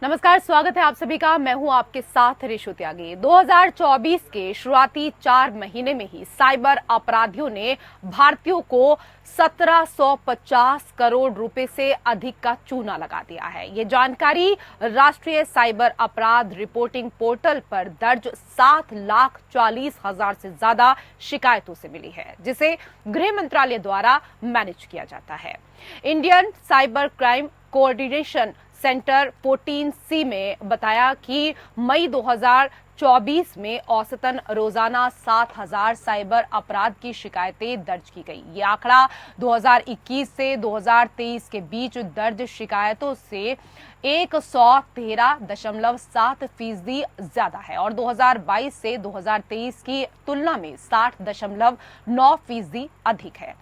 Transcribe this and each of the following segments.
नमस्कार, स्वागत है आप सभी का। मैं हूं आपके साथ ऋषु त्यागी। 2024 के शुरुआती 4 महीने में ही साइबर अपराधियों ने भारतीयों को 1750 करोड़ रुपए से अधिक का चूना लगा दिया है। ये जानकारी राष्ट्रीय साइबर अपराध रिपोर्टिंग पोर्टल पर दर्ज 7,40,000 से ज्यादा शिकायतों से मिली है, जिसे गृह मंत्रालय द्वारा मैनेज किया जाता है। Indian cyber crime coordination centre 14C में बताया कि मई 2024 में औसतन रोजाना 7,000 साइबर अपराध की शिकायतें दर्ज की गई। ये आंकड़ा 2021 से 2023 के बीच दर्ज शिकायतों से 113.7% ज्यादा है और 2022 से 2023 की तुलना में 60.9% अधिक है।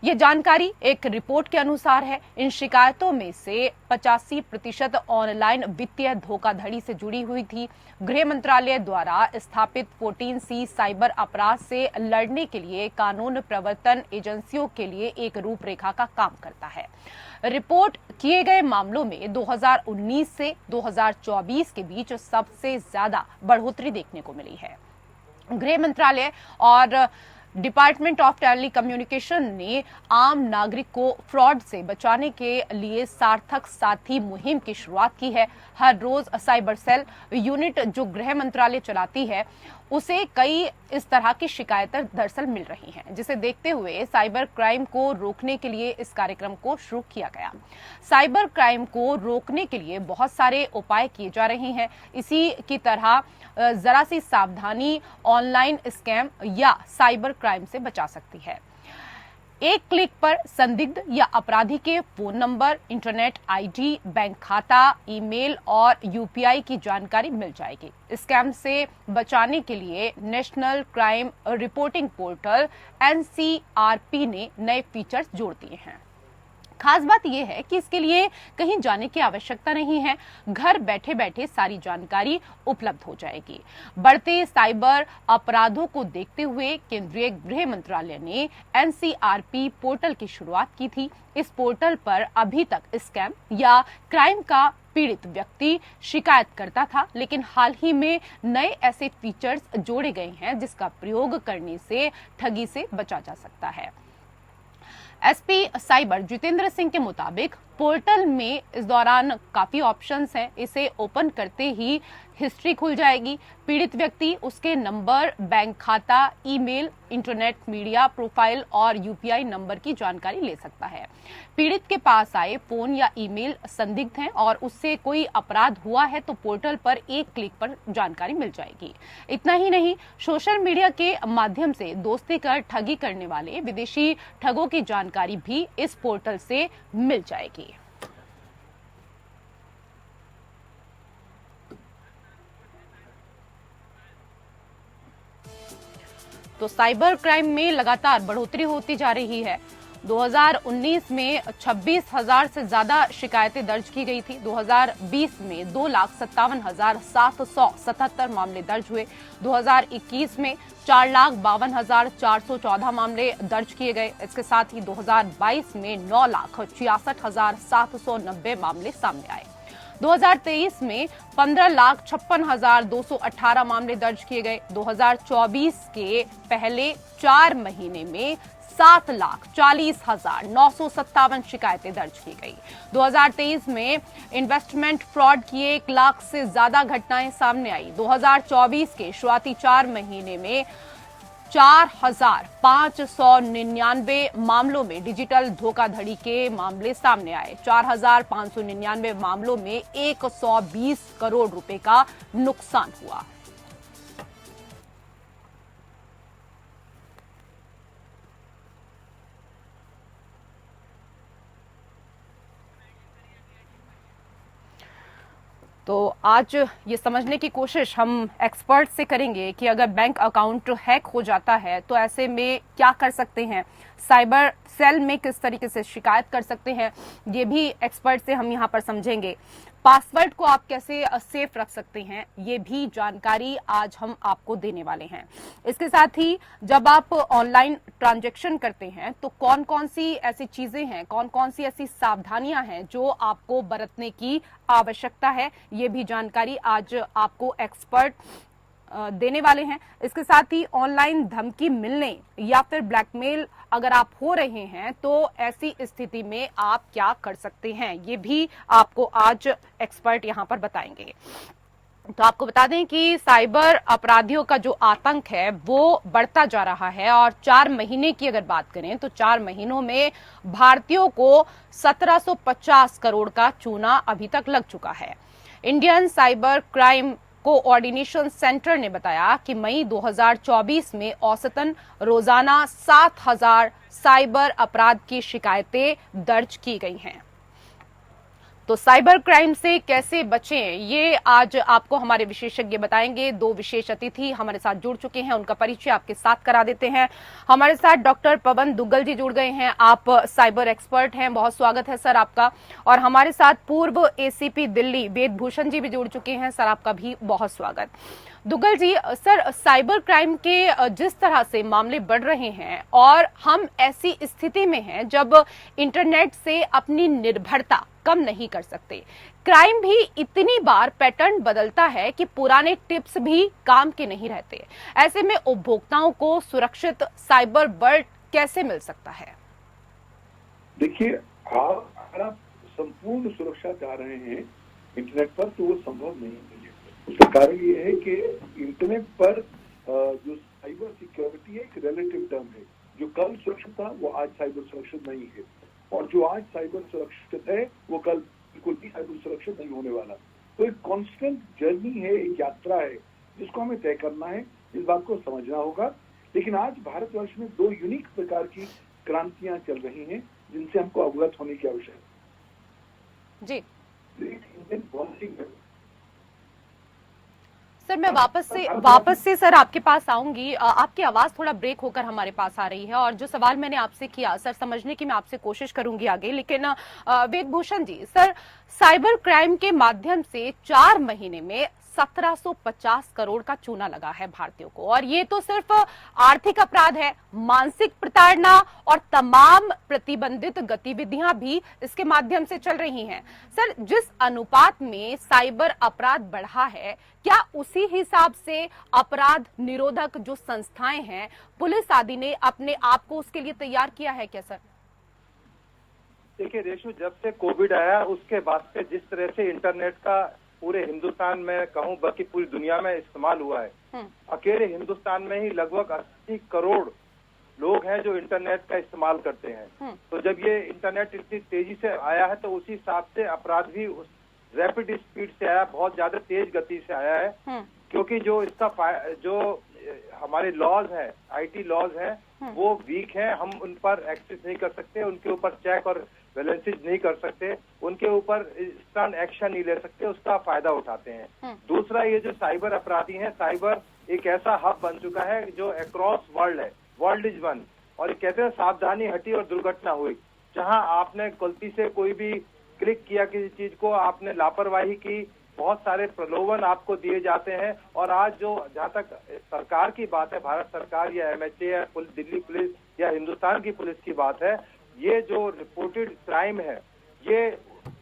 ये जानकारी एक रिपोर्ट के अनुसार है। इन शिकायतों में से 85% ऑनलाइन वित्तीय धोखाधड़ी से जुड़ी हुई थी। गृह मंत्रालय द्वारा स्थापित 14C साइबर अपराध से लड़ने के लिए कानून प्रवर्तन एजेंसियों के लिए एक रूपरेखा का काम करता है। रिपोर्ट किए गए मामलों में 2019 से 2024 के बीच सबसे ज्यादा बढ़ोतरी देखने को मिली है। गृह मंत्रालय और डिपार्टमेंट ऑफ टेली कम्युनिकेशन ने आम नागरिक को फ्रॉड से बचाने के लिए सार्थक साथी मुहिम की शुरुआत की है। हर रोज साइबर सेल यूनिट जो गृह मंत्रालय चलाती है, उसे कई इस तरह की शिकायतें दरअसल मिल रही हैं, जिसे देखते हुए साइबर क्राइम को रोकने के लिए इस कार्यक्रम को शुरू किया गया। साइबर क्राइम को रोकने के लिए बहुत सारे उपाय किए जा रहे हैं। इसी की तरह जरा सी सावधानी ऑनलाइन स्कैम या साइबर क्राइम से बचा सकती है। एक क्लिक पर संदिग्ध या अपराधी के phone number, internet ID, bank खाता, ईमेल और यूपीआई की जानकारी मिल जाएगी। स्कैम से बचाने के लिए national crime reporting portal NCRP ने नए फीचर्स जोड़ दिए हैं। खास बात यह है कि इसके लिए कहीं जाने की आवश्यकता नहीं है। घर बैठे बैठे सारी जानकारी उपलब्ध हो जाएगी। बढ़ते साइबर अपराधों को देखते हुए केंद्रीय गृह मंत्रालय ने NCRP पोर्टल की शुरुआत की थी। इस पोर्टल पर अभी तक स्कैम या क्राइम का पीड़ित व्यक्ति शिकायत करता था, लेकिन हाल ही में नए ऐसे फीचर्स जोड़े गए हैं जिसका प्रयोग करने से ठगी से बचा जा सकता है। SP साइबर जितेंद्र सिंह के मुताबिक पोर्टल में इस दौरान काफी ऑप्शंस हैं। इसे ओपन करते ही हिस्ट्री खुल जाएगी। पीड़ित व्यक्ति उसके नंबर, बैंक खाता, ईमेल, इंटरनेट मीडिया प्रोफाइल और यूपीआई नंबर की जानकारी ले सकता है। पीड़ित के पास आए फोन या ईमेल संदिग्ध हैं और उससे कोई अपराध हुआ है तो पोर्टल पर एक क्लिक पर जानकारी मिल जाएगी। इतना ही नहीं, सोशल मीडिया के माध्यम से दोस्ती कर ठगी करने वाले विदेशी ठगों की जानकारी भी इस पोर्टल से मिल जाएगी। तो साइबर क्राइम में लगातार बढ़ोतरी होती जा रही है। 2019 में 26,000 से ज्यादा शिकायतें दर्ज की गई थी। 2020 में 2,57,777 मामले दर्ज हुए। 2021 में 4,52,414 मामले दर्ज किए गए। इसके साथ ही 2022 में 9,66,790 मामले सामने आए। 2023 में 15,56,218 मामले दर्ज किए गए। 2024 के पहले 4 महीने में 7,40,957 शिकायतें दर्ज की गई। 2023 में इन्वेस्टमेंट फ्रॉड की 1 लाख से ज्यादा घटनाएं सामने आई। 2024 के शुरुआती 4 महीने में 4,599 मामलों में डिजिटल धोखाधड़ी के मामले सामने आए। 4,599 मामलों में 120 करोड़ रुपए का नुकसान हुआ। तो आज ये समझने की कोशिश हम एक्सपर्ट से करेंगे कि अगर बैंक अकाउंट हैक हो जाता है तो ऐसे में क्या कर सकते हैं, साइबर सेल में किस तरीके से शिकायत कर सकते हैं, ये भी एक्सपर्ट से हम यहाँ पर समझेंगे। पासवर्ड को आप कैसे सेफ रख सकते हैं, ये भी जानकारी आज हम आपको देने वाले हैं। इसके साथ ही जब आप ऑनलाइन ट्रांजैक्शन करते हैं तो कौन कौन सी ऐसी चीजें हैं, कौन कौन सी ऐसी सावधानियां हैं जो आपको बरतने की आवश्यकता है, ये भी जानकारी आज आपको एक्सपर्ट देने वाले हैं। इसके साथ ही ऑनलाइन धमकी मिलने या फिर ब्लैकमेल अगर आप हो रहे हैं तो ऐसी स्थिति में आप क्या कर सकते हैं, ये भी आपको आज एक्सपर्ट यहां पर बताएंगे। तो आपको बता दें कि साइबर अपराधियों का जो आतंक है वो बढ़ता जा रहा है और 4 महीने की अगर बात करें तो 4 महीनों में भारतीयों को 1750 करोड़ का चूना अभी तक लग चुका है। Indian cyber crime coordination centre ने बताया कि मई 2024 में औसतन रोजाना 7000 साइबर अपराध की शिकायतें दर्ज की गई हैं। तो साइबर क्राइम से कैसे बचें, ये आज आपको हमारे विशेषज्ञ बताएंगे। 2 विशेष अतिथि हमारे साथ जुड़ चुके हैं, उनका परिचय आपके साथ करा देते हैं। हमारे साथ डॉक्टर पवन दुग्गल जी जुड़ गए हैं, आप साइबर एक्सपर्ट हैं, बहुत स्वागत है सर आपका। और हमारे साथ पूर्व एसीपी दिल्ली वेद भूषण जी भी जुड़ चुके हैं, सर आपका भी बहुत स्वागत। दुग्गल जी, सर साइबर क्राइम के जिस तरह से मामले बढ़ रहे हैं और हम ऐसी स्थिति में हैं जब इंटरनेट से अपनी निर्भरता कम नहीं कर सकते, क्राइम भी इतनी बार पैटर्न बदलता है कि पुराने टिप्स भी काम के नहीं रहते। ऐसे में उपभोक्ताओं को सुरक्षित साइबर वर्ल्ड कैसे मिल सकता है? देखिए, अगर आप संपूर्ण सुरक्षा चाह रहे हैं इंटरनेट पर तो वो संभव नहीं है। उसका कारण ये है कि इंटरनेट पर जो साइबर सिक्योरिटी है एक रिलेटिव टर्म है। जो कल सुरक्षित था वो आज साइबर सुरक्षित नहीं है, और जो आज साइबर सुरक्षित है वो कल बिल्कुल भी साइबर सुरक्षित नहीं होने वाला। तो एक कांस्टेंट जर्नी है, एक यात्रा है जिसको हमें तय करना है, इस बात को समझना होगा। लेकिन आज भारतवर्ष में 2 यूनिक प्रकार की क्रांतियां चल रही हैं जिनसे हमको अवगत होने की आवश्यकता जी है। सर, मैं वापस से सर आपके पास आऊंगी। आपकी आवाज थोड़ा ब्रेक होकर हमारे पास आ रही है और जो सवाल मैंने आपसे किया सर समझने की मैं आपसे कोशिश करूंगी आगे। लेकिन वेद Bhushan ji, sir cyber crime के माध्यम से 4 महीने में 1750 करोड़ का चूना लगा है भारतीयों को, और ये तो सिर्फ आर्थिक अपराध है, मानसिक प्रताड़ना और तमाम प्रतिबंधित गतिविधियां भी इसके माध्यम से चल रही हैं। सर, जिस अनुपात में साइबर अपराध बढ़ा है, क्या उसी हिसाब से अपराध निरोधक जो संस्थाएं हैं, पुलिस आदि ने अपने आप को उसके लिए तैयार किया है क्या सर? देखिए रेशु, जब से कोविड आया उसके बाद से जिस तरह से इंटरनेट का पूरे हिंदुस्तान में कहूं बल्कि पूरी दुनिया में इस्तेमाल हुआ है, अकेले हिंदुस्तान में ही लगभग 80 करोड़ लोग हैं जो इंटरनेट का इस्तेमाल करते हैं। तो जब ये इंटरनेट इतनी तेजी से आया है तो उसी हिसाब से अपराध भी उस रैपिड स्पीड से आया, बहुत ज्यादा तेज गति से आया है। क्योंकि जो इसका जो हमारे लॉज है, आईटी लॉज है, वो वीक हैं, हम उन पर एक्सेस नहीं कर सकते, उनके ऊपर चेक और बैलेंसेज नहीं कर सकते, उनके ऊपर इंस्टेंट एक्शन नहीं ले सकते, उसका फायदा उठाते हैं। दूसरा, ये जो साइबर अपराधी हैं, साइबर एक ऐसा हब बन चुका है जो अक्रॉस वर्ल्ड है, वर्ल्ड इज वन। और कहते हैं सावधानी हटी और दुर्घटना हुई। जहां आपने गलती से कोई भी क्लिक किया किसी चीज को, आपने लापरवाही की, बहुत सारे प्रलोभन आपको दिए जाते हैं। और आज जो जहाँ तक सरकार की बात है, भारत सरकार या एमएचए या दिल्ली पुलिस या हिंदुस्तान की पुलिस की बात है, ये जो रिपोर्टेड क्राइम है ये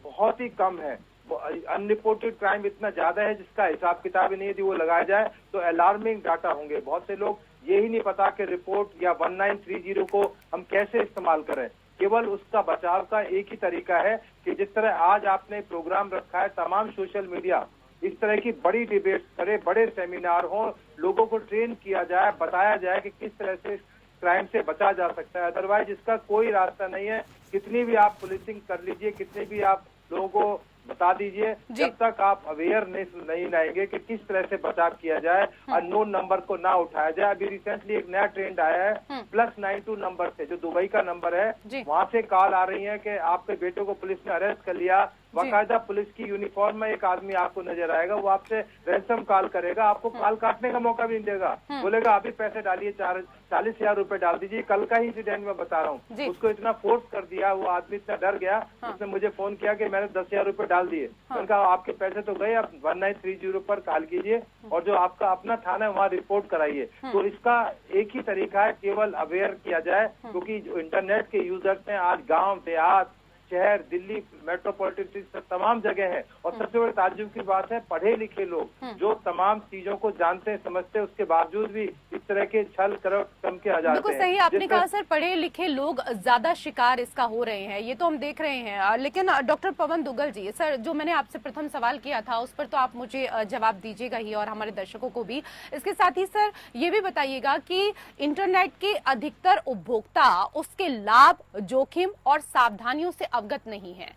बहुत ही कम है। अनरिपोर्टेड क्राइम इतना ज्यादा है जिसका हिसाब किताब ही नहीं, यदि वो लगाया जाए तो अलार्मिंग डाटा होंगे। बहुत से लोग यही नहीं पता कि रिपोर्ट या 1930 को हम कैसे इस्तेमाल करें। केवल उसका बचाव का एक ही तरीका है कि जिस तरह आज आपने प्रोग्राम रखा है, तमाम सोशल मीडिया इस तरह की बड़ी डिबेट करे, बड़े सेमिनार हो, लोगों को ट्रेन किया जाए, बताया जाए कि किस तरह से क्राइम से बचा जा सकता है। अदरवाइज इसका कोई रास्ता नहीं है। कितनी भी आप पुलिसिंग कर लीजिए, कितने भी आप लोगों को बता दीजिए, जब तक आप अवेयरनेस नहीं लाएंगे कि किस तरह से बचाव किया जाए, अननोन नंबर को ना उठाया जाए। अभी रिसेंटली एक नया ट्रेंड आया है +92 नंबर से, जो दुबई का नंबर है, वहां से कॉल आ रही है कि आपके बेटे को पुलिस ने अरेस्ट कर लिया, बाकायदा पुलिस की यूनिफॉर्म में एक आदमी आपको नजर आएगा, वो आपसे रैंसम कॉल करेगा, आपको कॉल काटने का मौका भी नहीं देगा, बोलेगा अभी पैसे डालिए, 40,000 रुपए डाल दीजिए। कल का ही इंसिडेंट में बता रहा हूँ, उसको इतना फोर्स कर दिया, वो आदमी इतना डर गया, उसने मुझे फोन किया कि मैंने 10,000 रुपए डाल दिए। मैंने कहा आपके पैसे तो गए, आप 1930 पर कॉल कीजिए और जो आपका अपना थाना है वहाँ रिपोर्ट कराइए। तो इसका एक ही तरीका है, केवल अवेयर किया जाए, क्योंकि जो इंटरनेट के यूजर्स हैं आज गांव देहात शहर दिल्ली मेट्रोपॉलिटन तमाम जगह है, और सबसे बड़ी ताज्जुब की बात है पढ़े लिखे लोग जो तमाम चीजों को जानते हैं समझते हैं, उसके बावजूद भी इस तरह के छल कम के आ जाते हैं। बिल्कुल सही आपने कहा सर, पढ़े लिखे लोग ज्यादा शिकार इसका हो रहे हैं, ये तो हम देख रहे हैं। लेकिन डॉक्टर पवन दुग्गल जी, सर जो मैंने आपसे प्रथम सवाल किया था उस पर तो आप मुझे जवाब दीजिएगा ही और हमारे दर्शकों को भी। इसके साथ ही सर ये भी बताइएगा कि इंटरनेट के अधिकतर उपभोक्ता उसके लाभ जोखिम और सावधानियों से अवगत नहीं है,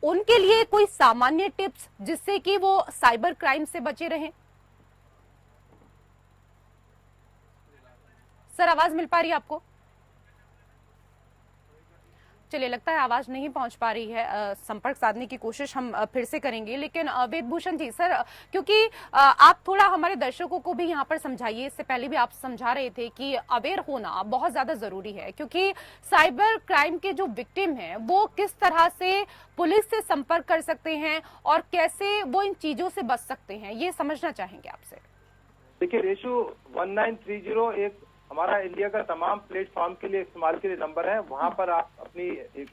उनके लिए कोई सामान्य टिप्स जिससे कि वो साइबर क्राइम से बचे रहें? सर आवाज मिल पा रही है आपको? चलिए लगता है आवाज नहीं पहुंच पा रही है, संपर्क साधने की कोशिश हम फिर से करेंगे। लेकिन वेदभूषण जी सर, क्योंकि आप थोड़ा हमारे दर्शकों को भी यहाँ पर समझाइए, इससे पहले भी आप समझा रहे थे कि अवेयर होना बहुत ज्यादा जरूरी है, क्योंकि साइबर क्राइम के जो विक्टिम हैं वो किस तरह से पुलिस से संपर्क कर सकते हैं और कैसे वो इन चीजों से बच सकते हैं, ये समझना चाहेंगे आपसे। देखिए रेशो 1930 एक हमारा इंडिया का तमाम प्लेटफॉर्म के लिए इस्तेमाल के लिए नंबर है, वहां पर आप अपनी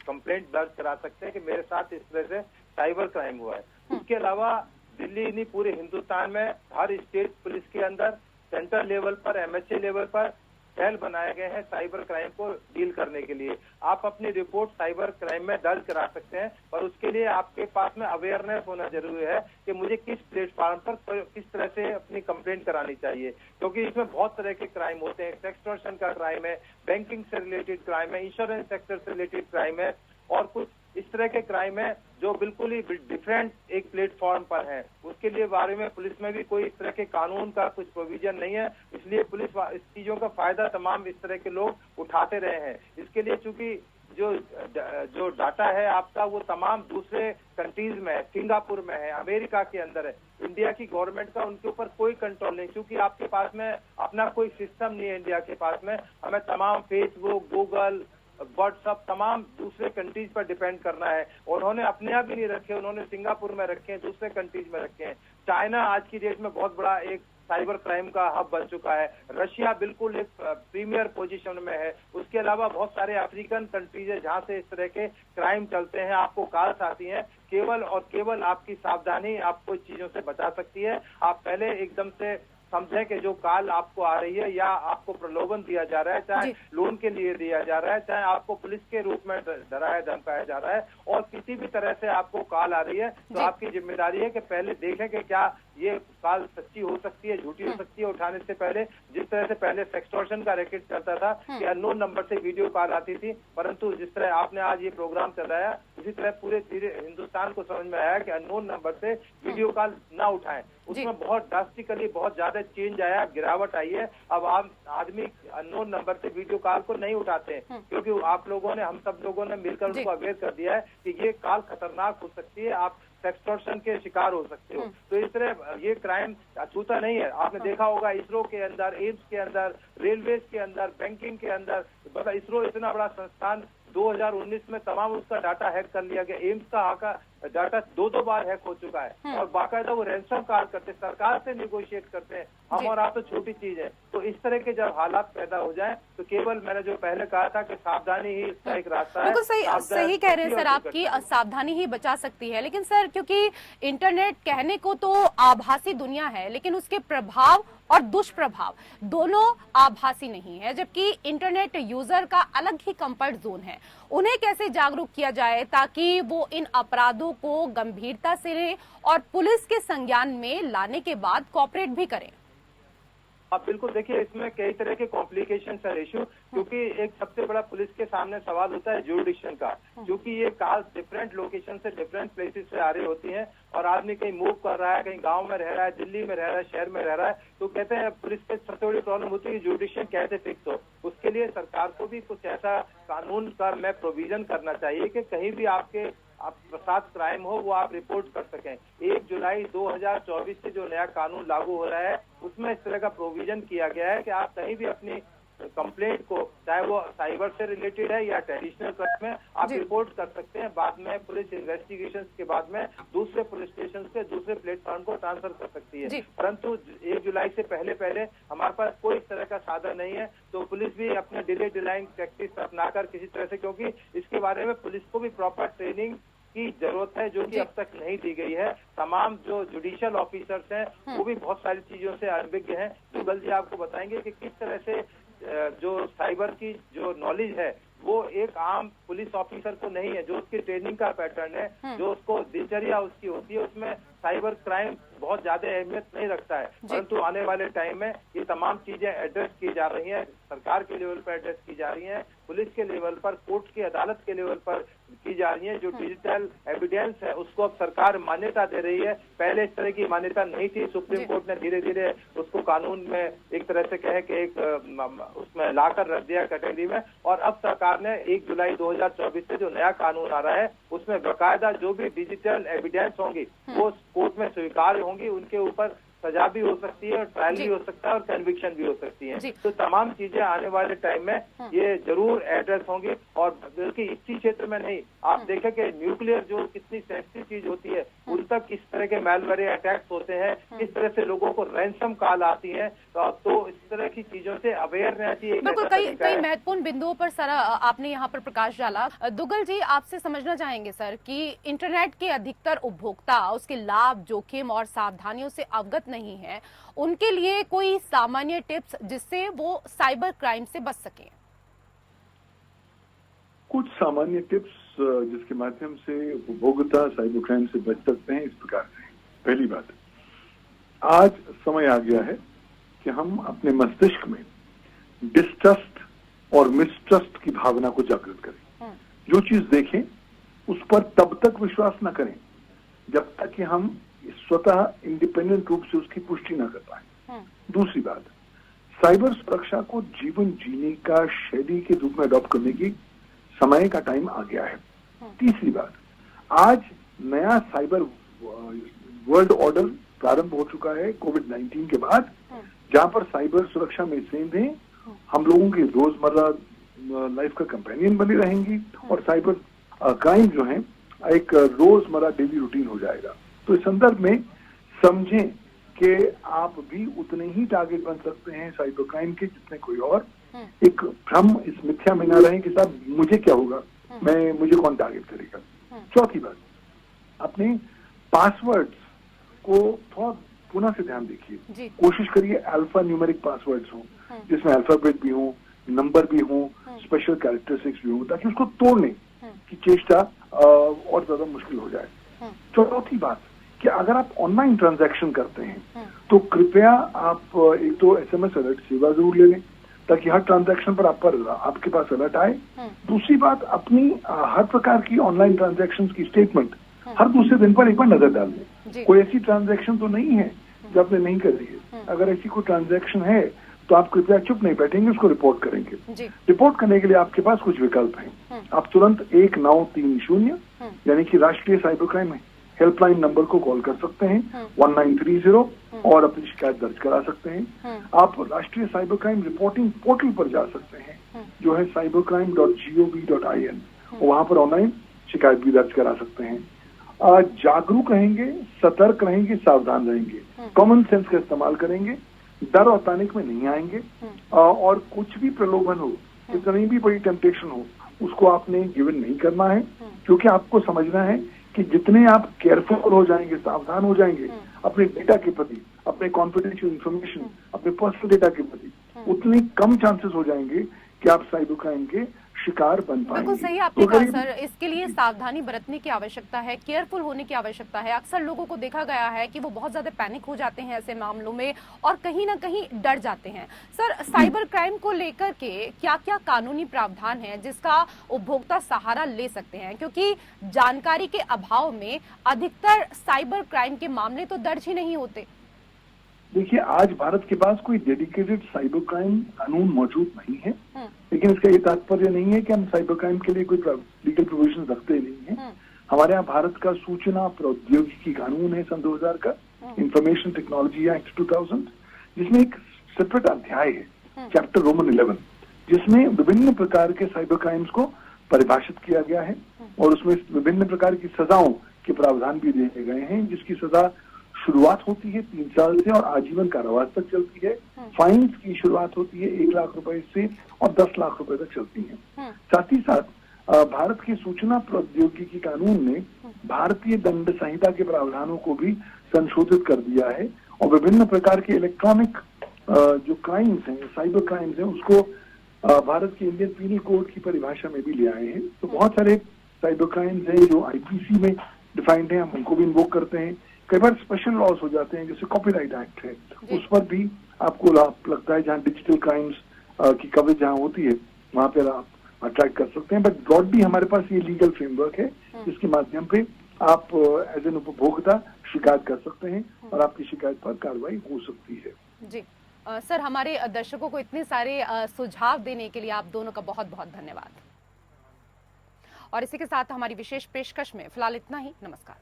कंप्लेंट दर्ज करा सकते हैं कि मेरे साथ इस तरह से साइबर क्राइम हुआ है। उसके अलावा दिल्ली नहीं पूरे हिंदुस्तान में हर स्टेट पुलिस के अंदर सेंटर लेवल पर MHA लेवल पर सेल बनाए गए हैं साइबर क्राइम को डील करने के लिए। आप अपनी रिपोर्ट साइबर क्राइम में दर्ज करा सकते हैं, पर उसके लिए आपके पास में अवेयरनेस होना जरूरी है कि मुझे किस प्लेटफॉर्म पर किस तरह से अपनी कंप्लेंट करानी चाहिए, क्योंकि इसमें बहुत तरह के क्राइम होते हैं। एक्सटॉर्शन का क्राइम है, बैंकिंग से रिलेटेड क्राइम है, इंश्योरेंस सेक्टर से रिलेटेड क्राइम है, और कुछ इस तरह के क्राइम है जो बिल्कुल ही डिफरेंट एक प्लेटफॉर्म पर है। उसके लिए बारे में पुलिस में भी कोई इस तरह के कानून का कुछ प्रोविजन नहीं है, इसलिए पुलिस इस चीजों का फायदा तमाम इस तरह के लोग उठाते रहे हैं। इसके लिए चूंकि जो डाटा है आपका वो तमाम दूसरे कंट्रीज में है, सिंगापुर में है, अमेरिका के अंदर है, इंडिया की गवर्नमेंट का उनके ऊपर कोई कंट्रोल नहीं, क्योंकि आपके पास में अपना कोई सिस्टम नहीं है इंडिया के पास में। हमें तमाम फेसबुक गूगल व्हाट्सएप तमाम दूसरे कंट्रीज पर डिपेंड करना है, और उन्होंने अपने आप ही नहीं रखे, उन्होंने सिंगापुर में रखे हैं, दूसरे कंट्रीज में रखे हैं। चाइना आज की डेट में बहुत बड़ा एक साइबर क्राइम का हब बन चुका है, रशिया बिल्कुल एक प्रीमियर पोजीशन में है। उसके अलावा बहुत सारे अफ्रीकन कंट्रीज है जहां से इस तरह के क्राइम चलते हैं, आपको कॉल्स आती हैं। केवल और केवल आपकी सावधानी आपको चीजों से बचा सकती है। आप पहले एकदम से समझें कि जो कॉल आपको आ रही है या आपको प्रलोभन दिया जा रहा है, चाहे लोन के लिए दिया जा रहा है, चाहे आपको पुलिस के रूप में डराया धमकाया जा रहा है, और किसी भी तरह से आपको कॉल आ रही है, तो आपकी जिम्मेदारी है कि पहले देखें कि क्या ये कॉल सच्ची हो सकती है झूठी हो सकती है। उठाने से पहले जिस तरह से पहले सेक्सटॉर्शन का रैकेट चलता था कि अननोन नंबर से वीडियो कॉल आती थी, परंतु जिस तरह आपने आज ये प्रोग्राम चलाया उसी तरह पूरे हिंदुस्तान को समझ में आया कि अननोन नंबर से वीडियो कॉल ना उठाएं। उसमें बहुत ड्रास्टिकली बहुत ज्यादा चेंज आया, गिरावट आई है। अब आदमी अननोन नंबर से वीडियो कॉल को नहीं उठाते हैं, क्योंकि आप लोगों ने हम सब लोगों ने मिलकर उनको अवेयर कर दिया है कि ये कॉल खतरनाक हो सकती है, आप एक्सटॉर्शन के शिकार हो सकते हो। तो इस तरह ये क्राइम अछूता नहीं है। आपने देखा होगा इसरो के अंदर, एम्स के अंदर, रेलवे के अंदर, बैंकिंग के अंदर, मतलब इसरो इतना बड़ा संस्थान 2019 में तमाम उसका डाटा हैक कर लिया गया। एम्स का डाटा दो बार हैक हो चुका है, और बाकायदा वो रैंसम कॉल करते हैं, सरकार से निगोशिएट करते हैं। हम और आप तो छोटी चीज है। तो इस तरह के जब हालात पैदा हो जाएं तो केवल मैंने जो पहले कहा था कि सावधानी ही इसका एक रास्ता है। बिल्कुल सही कह रहे हैं सर, आपकी सावधानी ही बचा सकती है। लेकिन सर क्योंकि इंटरनेट कहने को तो आभासी दुनिया है, लेकिन उसके प्रभाव और दुष्प्रभाव दोनों आभासी नहीं है, जबकि इंटरनेट यूजर का अलग ही कंफर्ट जोन है। उन्हें कैसे जागरूक किया जाए ताकि वो इन अपराधों को गंभीरता से लें और पुलिस के संज्ञान में लाने के बाद कोऑपरेट भी करें? आप बिल्कुल देखिए, इसमें कई तरह के कॉम्प्लिकेशन है इशू, क्योंकि एक सबसे बड़ा पुलिस के सामने सवाल होता है जुरिडिक्शन का, क्योंकि ये कॉल्स डिफरेंट लोकेशन से डिफरेंट प्लेसेस से आ रही होती हैं, और आदमी कहीं मूव कर रहा है, कहीं गांव में रह रहा है, दिल्ली में रह रहा है, शहर में रह रहा है, तो कहते हैं पुलिस पे सबसे बड़ी प्रॉब्लम होती है जुरिडिक्शन कैसे फिक्स हो। उसके लिए सरकार को भी कुछ ऐसा कानून का में प्रोविजन करना चाहिए कि कहीं भी आपके आप प्रसाद क्राइम हो वो आप रिपोर्ट कर सकें। 1 जुलाई 2024 से जो नया कानून लागू हो रहा है उसमें इस तरह का प्रोविजन किया गया है कि आप कहीं भी अपनी कंप्लेंट को, चाहे वो साइबर से रिलेटेड है या ट्रेडिशनल क्राइम है, आप रिपोर्ट कर सकते हैं। बाद में पुलिस इन्वेस्टिगेशन के बाद में दूसरे पुलिस स्टेशन से दूसरे प्लेटफॉर्म को ट्रांसफर कर सकती है। परंतु 1 जुलाई से पहले हमारे पास कोई इस तरह का साधन नहीं है, तो पुलिस भी अपने डिले डिलाइंग टैक्टिक्स अपनाकर किसी तरह से, क्योंकि इसके बारे में पुलिस को भी प्रॉपर ट्रेनिंग की जरूरत है जो कि अब तक नहीं दी गई है। तमाम जो जुडिशियल ऑफिसर्स हैं वो भी बहुत सारी चीजों से अनभिज्ञ हैं। दुग्गल जी आपको बताएंगे कि किस तरह से जो साइबर की जो नॉलेज है वो एक आम पुलिस ऑफिसर को नहीं है, जो उसकी ट्रेनिंग का पैटर्न है, जो उसको दिनचर्या उसकी होती है, उसमें साइबर क्राइम बहुत ज्यादा अहमियत नहीं रखता है। परंतु आने वाले टाइम में ये तमाम चीजें एड्रेस की जा रही हैं, सरकार के लेवल पर एड्रेस की जा रही हैं, पुलिस के लेवल पर, कोर्ट की अदालत के लेवल पर की जा रही है। जो डिजिटल एविडेंस है उसको अब सरकार मान्यता दे रही है। पहले इस तरह की मान्यता नहीं थी, सुप्रीम कोर्ट ने धीरे धीरे उसको कानून में एक तरह से कहे कि एक उसमें लाकर रख दिया कैटेगरी में। और अब सरकार ने 1 जुलाई 2024 से जो नया कानून आ रहा है उसमें बाकायदा जो भी डिजिटल एविडेंस होंगी वो कोर्ट में स्वीकार होंगी, उनके ऊपर सजा भी हो सकती है और ट्रायल भी हो सकता है और कन्विक्शन भी हो सकती है। तो तमाम चीजें आने वाले टाइम में ये जरूर एड्रेस होंगी। और बल्कि इसी क्षेत्र में नहीं, आप देखें कि न्यूक्लियर जो कितनी सेंसिटिव चीज होती है उन तक इस तरह के मैलवेयर अटैक्स होते हैं, किस तरह से लोगों को रैंसम कॉल आती है, तो इस तरह की चीजों से अवेयर रहना चाहिए। बिल्कुल, कई महत्वपूर्ण बिंदुओं पर सर आपने यहाँ पर प्रकाश डाला। दुग्गल जी, आपसे समझना चाहेंगे सर कि इंटरनेट के अधिकतर उपभोक्ता उसके लाभ, जोखिम और सावधानियों से अवगत नहीं है, उनके लिए कोई सामान्य टिप्स जिससे वो साइबर क्राइम से बच सके? कुछ सामान्य टिप्स जिसके माध्यम से उपभोक्ता साइबर क्राइम से बच सकते हैं इस प्रकार से। पहली बात, आज समय आ गया है कि हम अपने मस्तिष्क में डिस्ट्रस्ट और मिसट्रस्ट की भावना को जागृत करें। जो चीज देखें उस पर तब तक विश्वास न करें जब तक कि हम स्वतः इंडिपेंडेंट रूप से उसकी पुष्टि न कर पाए। दूसरी बात, साइबर सुरक्षा को जीवन जीने का शैली के रूप में अडॉप्ट करने की समय का टाइम आ गया है। तीसरी बात, आज नया साइबर वर्ल्ड ऑर्डर प्रारंभ हो चुका है कोविड-19 के बाद, जहां पर साइबर सुरक्षा में सेंधें हम लोगों की रोजमर्रा लाइफ का कंपेनियन बनी रहेंगी और साइबर क्राइम जो है एक रोजमर्रा डेली रूटीन हो जाएगा। तो इस संदर्भ में समझें कि आप भी उतने ही टारगेट बन सकते हैं साइबर क्राइम के जितने कोई और। एक भ्रम, इस मिथ्या में ना रहें कि साहब मुझे क्या होगा, मुझे कौन टारगेट करेगा। चौथी बात, अपने पासवर्ड्स को थोड़ा पुनः से ध्यान देखिए। कोशिश करिए अल्फा न्यूमेरिक पासवर्ड्स हो, जिसमें अल्फाबेट भी हो, नंबर भी हो, स्पेशल कैरेक्टरिस्टिक्स भी हो, ताकि उसको तोड़ने की चेष्टा और ज्यादा मुश्किल हो जाए। चौथी बात कि अगर आप ऑनलाइन ट्रांजैक्शन करते हैं तो कृपया आप एक तो SMS अलर्ट सेवा जरूर ले लें ताकि हर ट्रांजैक्शन पर आपके पास अलर्ट आए। दूसरी बात, अपनी हर प्रकार की ऑनलाइन ट्रांजैक्शन की स्टेटमेंट हर दूसरे दिन पर एक बार नजर डाल लें। कोई ऐसी ट्रांजैक्शन तो नहीं है जो आपने नहीं कर दी है। अगर ऐसी कोई ट्रांजैक्शन है तो आप कृपया चुप नहीं बैठेंगे, उसको रिपोर्ट करेंगे। रिपोर्ट करने के लिए आपके पास कुछ विकल्प हैं। आप तुरंत 1930 यानी कि राष्ट्रीय साइबर क्राइम हेल्पलाइन नंबर को कॉल कर सकते हैं 1930 और अपनी शिकायत दर्ज करा सकते हैं। आप राष्ट्रीय साइबर क्राइम रिपोर्टिंग पोर्टल पर जा सकते हैं जो है cybercrime.gov.in, वहां पर ऑनलाइन शिकायत भी दर्ज करा सकते हैं। जागरूक रहेंगे, सतर्क रहेंगे, सावधान रहेंगे, कॉमन सेंस का इस्तेमाल करेंगे, डर और पैनिक में नहीं आएंगे और कुछ भी प्रलोभन हो, कितनी भी बड़ी टेम्पटेशन हो, उसको आपने गिवन नहीं करना है। क्योंकि आपको समझना है कि जितने आप केयरफुल हो जाएंगे, सावधान हो जाएंगे अपने डेटा के प्रति, अपने कॉन्फिडेंशियल इंफॉर्मेशन, अपने पर्सनल डेटा के प्रति, उतनी कम चांसेस हो जाएंगे कि आप साइबर क्राइम के शिकार बन पाएंगे। बिल्कुल सही आपने कहा सर, इसके लिए सावधानी बरतने की आवश्यकता है, केयरफुल होने की आवश्यकता है। अक्सर लोगों को देखा गया है कि वो बहुत ज्यादा पैनिक हो जाते हैं ऐसे मामलों में और कहीं ना कहीं डर जाते हैं। सर, साइबर क्राइम को लेकर के क्या क्या कानूनी प्रावधान है जिसका उपभोक्ता सहारा ले सकते हैं, क्योंकि जानकारी के अभाव में अधिकतर साइबर क्राइम के मामले तो दर्ज ही नहीं होते। देखिए, आज भारत के पास कोई डेडिकेटेड साइबर क्राइम कानून मौजूद नहीं है, लेकिन इसका ये तात्पर्य नहीं है कि हम साइबर क्राइम के लिए कोई लीगल प्रोविजन रखते नहीं है। हमारे यहाँ भारत का सूचना प्रौद्योगिकी कानून है सन 2000 का, इंफॉर्मेशन टेक्नोलॉजी एक्ट 2000, जिसमें एक सेपरेट अध्याय है, चैप्टर रोमन 11, जिसमें विभिन्न प्रकार के साइबर क्राइम्स को परिभाषित किया गया है और उसमें विभिन्न प्रकार की सजाओं के प्रावधान भी दिए गए हैं, जिसकी सजा शुरुआत होती है 3 साल से और आजीवन कारावास तक चलती है। फाइन्स की शुरुआत होती है 1 लाख रुपए से और 10 लाख रुपए तक चलती है। साथ ही साथ भारत के सूचना प्रौद्योगिकी कानून ने भारतीय दंड संहिता के प्रावधानों को भी संशोधित कर दिया है और विभिन्न प्रकार के इलेक्ट्रॉनिक जो क्राइम्स हैं, साइबर क्राइम्स हैं, उसको भारत के इंडियन पीनल कोड की परिभाषा में भी ले आए हैं। तो बहुत सारे साइबर क्राइम्स हैं जो आईपीसी में डिफाइंड है, हम उनको भी इन्वोक करते हैं। कई बार स्पेशल लॉज हो जाते हैं, जैसे कॉपीराइट एक्ट है, उस पर भी आपको लगता है जहाँ डिजिटल क्राइम्स की कवरेज जहाँ होती है वहां पर आप अट्रैक्ट कर सकते हैं। बट ब्रॉडली हमारे पास ये लीगल फ्रेमवर्क है जिसके माध्यम पे आप एज एन उपभोक्ता शिकायत कर सकते हैं और आपकी शिकायत पर कार्रवाई हो सकती है। जी सर, हमारे दर्शकों को इतने सारे सुझाव देने के लिए आप दोनों का बहुत बहुत धन्यवाद। और इसी के साथ हमारी विशेष पेशकश में फिलहाल इतना ही। नमस्कार।